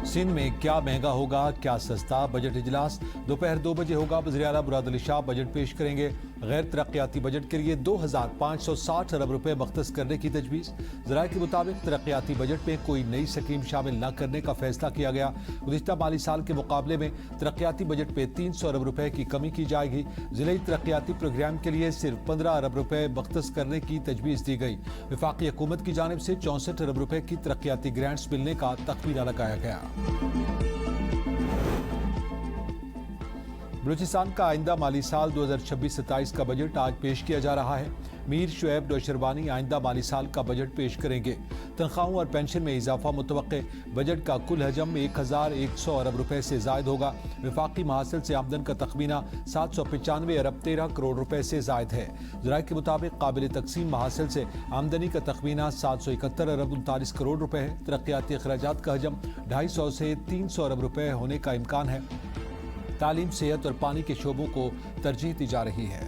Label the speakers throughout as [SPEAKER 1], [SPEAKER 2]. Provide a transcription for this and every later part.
[SPEAKER 1] सिंध में क्या महंगा होगा, क्या सस्ता। बजट इजलास दोपहर 2 बजे होगा। वज़ीर आला मुराद अली शाह बजट पेश करेंगे। गैर तरक्याती बजट के लिए 2560 अरब रुपए मख्तस करने की तजवीज़। ज़राए के मुताबिक तरक्याती बजट में कोई नई स्कीम शामिल न करने का फैसला किया गया। गुज़िश्ता माली साल के मुकाबले में तरक्याती बजट पे 300 अरब रुपए की कमी की जाएगी। ज़िले तरक्याती प्रोग्राम के लिए सिर्फ 15 अरब रुपए मख्तस करने की तजवीज़ दी गई। वफाकी हुकूमत की जानिब से 64 अरब रुपए की तरक्याती ग्रांट्स मिलने का तखमीना लगाया गया। बलूचिस्तान का आइंदा माली साल 2026-27 का बजट आज पेश किया जा रहा है। मीर शुएब नौशरवानी आइंदा माली साल का बजट पेश करेंगे। तनख्वाहों और पेंशन में इजाफा मुतवक्के। बजट का कुल हजम 1100 अरब रुपए से जायद होगा। वफाकी महासिल से आमदन का तखमीना 795 अरब 13 करोड़ रुपए से जायद है। ज़राए के मुताबिक काबिल तकसीम महासिल से आमदनी का तखमीना 771 अरब 39 करोड़ रुपए है। तरक्याती अखराजात का हजम 250 से 300 अरब रुपए होने का इम्कान है। तालीम, सेहत और पानी के शोबों को तरजीह दी जा रही है।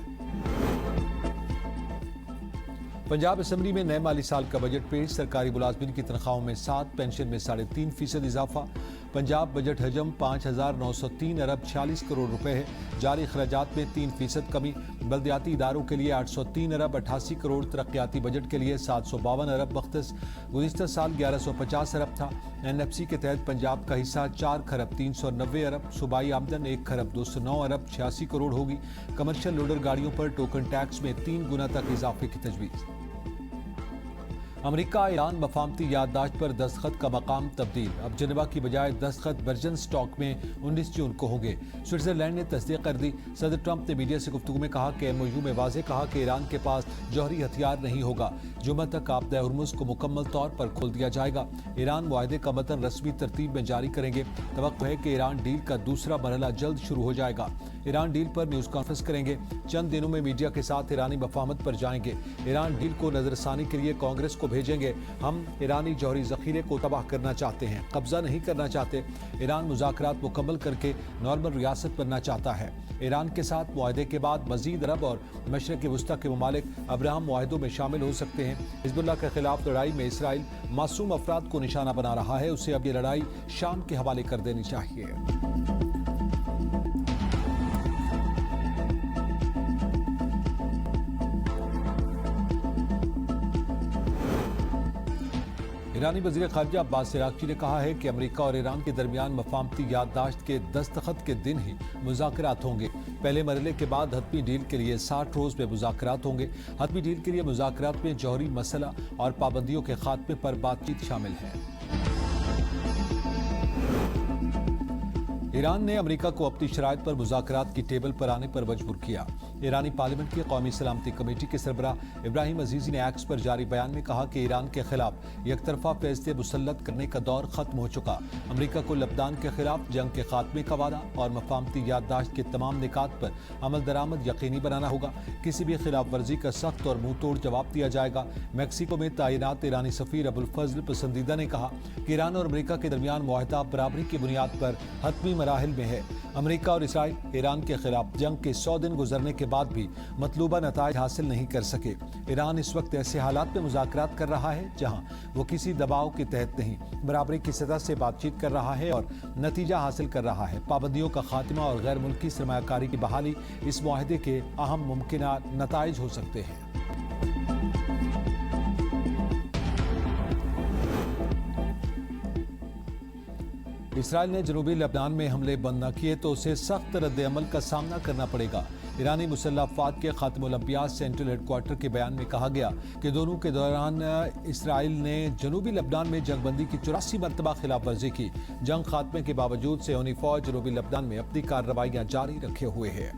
[SPEAKER 1] पंजाब असम्बली में नए माली साल का बजट पेश। सरकारी मुलाजमिन की तनख्वाहों में 7, पेंशन में 3.5% इजाफा। पंजाब बजट हजम 5903 अरब 46 करोड़ रुपए है। जारी अखराजात में 3% कमी। बल्दियाती इदारों के लिए 803 अरब 88 करोड़। तरक्याती बजट के लिए 752 अरब मख्तस। गुज़िश्ता साल 1150 अरब था। NFC के तहत पंजाब का हिस्सा 4 खरब 390 अरब। सूबाई आमदन 1 खरब 209 अरब 86 करोड़ होगी। कमर्शियल लोडर गाड़ियों पर टोकन टैक्स में 3 गुना तक इजाफे की तजवीज़। अमेरिका ईरान मफाहमती याददाश्त पर दस्तखत का मकाम तब्दील। अब जिनेवा की बजाय दस्तखत बर्जन स्टॉक में 19 जून को होंगे। स्विट्जरलैंड ने तस्दीक कर दी। सदर ट्रंप ने मीडिया से गुफ्तगू में कहा कि MOU में वाज़ेह कहा कि ईरान के पास जौहरी हथियार नहीं होगा। जुम्मे तक आपदा हुर्मुज़ को मुकम्मल तौर पर खोल दिया जाएगा। ईरान मुआहदे का मतन रस्मी तरतीब में जारी करेंगे। तवक्को है कि ईरान डील का दूसरा मरहला जल्द शुरू हो जाएगा। ईरान डील पर न्यूज़ कॉन्फ्रेंस करेंगे। चंद दिनों में मीडिया के साथ ईरानी मफाहमत पर जाएंगे। ईरान डील को नजरसानी के लिए कांग्रेस को भेजेंगे। हम ईरानी जौहरी जखीरे को तबाह करना चाहते हैं, कब्जा नहीं करना चाहते। ईरान मुज़ाकरात मुकम्मल करके नॉर्मल रियासत बनना चाहता है। ईरान के साथ मुआहदे के बाद मजीद अरब और मशरक़ वस्ता के ममालिक अब्राहम मुआहदों में शामिल हो सकते हैं। हिज़्बुल्लाह के खिलाफ लड़ाई में इसराइल मासूम अफराद को निशाना बना रहा है। उसे अब ये लड़ाई शाम के हवाले कर देनी चाहिए। ईरानी वज़ीर ख़ारिजा अब्बास इराक़ची ने कहा है कि अमेरिका और ईरान के दरमियान मफाहमती याददाश्त के दस्तखत के दिन ही मुज़ाकरात होंगे। पहले मरहले के बाद हतमी डील के लिए 60 रोज़ में मुज़ाकरात होंगे। हतमी डील के लिए मुज़ाकरात में जौहरी मसला और पाबंदियों के खात्मे पर बातचीत शामिल है। ईरान ने अमेरिका को अपनी शराइत पर मुज़ाकरात की टेबल पर आने पर मजबूर किया। ईरानी पार्लियामेंट की कौमी सलामती कमेटी के सरबराह इब्राहिम अजीज़ी ने एक्स पर जारी बयान में कहा कि ईरान के खिलाफ एकतरफा फैसले मुसल्लत करने का दौर खत्म हो चुका। अमेरिका को लबनान के खिलाफ जंग के खात्मे का वादा और मफाहमती याददाश्त के तमाम निकात पर अमल दरामद यकीनी बनाना होगा। किसी भी खिलाफ वर्जी का सख्त और मुंह तोड़ जवाब दिया जाएगा। मैक्सिको में तैनात ईरानी सफ़ीर अबुल फजल पसंदीदा ने कहा कि ईरान और अमेरिका के दरमियान मुआहदा बराबरी की बुनियाद पर हतमी मराहिल में है। अमेरिका और इसराइल ईरान के खिलाफ जंग के 100 दिन गुजरने के बाद भी मतलूबा नताइज हासिल नहीं कर सके। ईरान इस वक्त ऐसे हालात में मुज़ाकरात कर रहा है जहां वो किसी दबाव के तहत नहीं, बराबरी की सतह से बातचीत कर रहा है और नतीजा हासिल कर रहा है। पाबंदियों का खात्मा और गैर मुल्की सरमायाकारी की बहाली इस मुआहदे के अहम मुमकिन नताइज हो सकते हैं। इसराइल ने जनूबी लेबनान में हमले बंद न किए तो उसे सख्त रद्द अमल का सामना करना पड़ेगा। ईरानी मुसल्लह अफ़वाद के खातिमुल अंबिया सेंट्रल हेडक्वार्टर के बयान में कहा गया कि दोनों के दौरान इसराइल ने जनूबी लेबनान में जंगबंदी की 84 मरतबा खिलाफ वर्जी की। जंग खात्मे के बावजूद सियोनी फौज जनूबी लेबनान में अपनी कार्रवाइयाँ जारी रखे हुए है।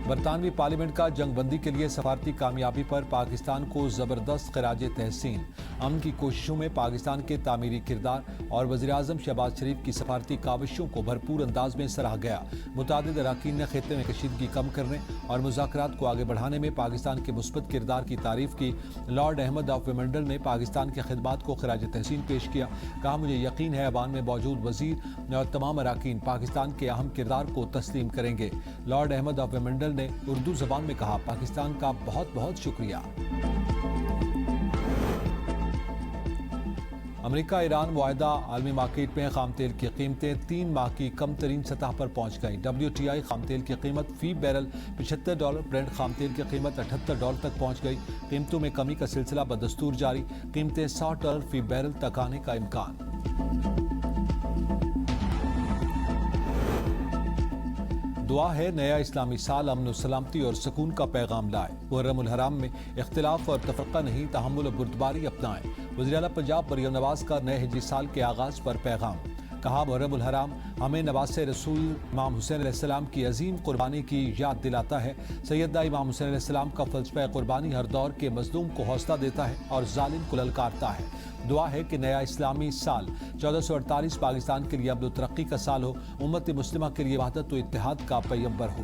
[SPEAKER 1] बरतानवी पार्लियामेंट का जंगबंदी के लिए सफारती कामयाबी पर पाकिस्तान को जबरदस्त खराज तहसीन। अमन की कोशिशों में पाकिस्तान के तामीरी किरदार और वज़ीर-ए-आज़म शहबाज शरीफ की सफारती काविशों को भरपूर अंदाज में सराहा गया। मुतादिद अराकीन ने खित्ते में कशीदगी कम करने और मुज़ाकरात को आगे बढ़ाने में पाकिस्तान के मुस्बत किरदार की तारीफ की। लॉर्ड अहमद ऑफ विमेंडल ने पाकिस्तान की खिदमात को खराज तहसीन पेश किया। कहा, मुझे यकीन है ऐवान में मौजूद वज़ीर और तमाम अराकीन पाकिस्तान के अहम किरदार को तस्लीम करेंगे। लॉर्ड अहमद ऑफ विमेंडल ने उर्दू ज़बान में कहा, पाकिस्तान का बहुत बहुत शुक्रिया। امریکہ ایران معاہدہ عالمی مارکیٹ میں خام تیل کی قیمتیں 3 ماہ کی کم ترین سطح پر پہنچ گئیں۔ WTI خام تیل کی قیمت فی بیرل $75، برنٹ خام تیل کی قیمت $78 تک پہنچ گئی۔ قیمتوں میں کمی کا سلسلہ بدستور جاری، قیمتیں $60 فی بیرل تک آنے کا امکان۔ دعا ہے نیا اسلامی سال امن و سلامتی اور سکون کا پیغام لائے۔ محرم الحرام میں اختلاف اور تفرقہ نہیں، تحمل و بردباری اپنائیں۔ وزیر اعلیٰ پنجاب مریم نواز کا نئے ہجری سال کے آغاز پر پیغام، کہا محرم الحرام ہمیں نواز رسول امام حسین علیہ السلام کی عظیم قربانی کی یاد دلاتا ہے۔ سیدنا امام حسین علیہ السلام کا فلسفہ قربانی ہر دور کے مظلوم کو حوصلہ دیتا ہے اور ظالم کو للکارتا ہے۔ دعا ہے کہ نیا اسلامی سال 1448 پاکستان کے لیے امن و ترقی کا سال ہو، امت مسلمہ کے لیے وحدت و اتحاد کا پیغمبر ہو۔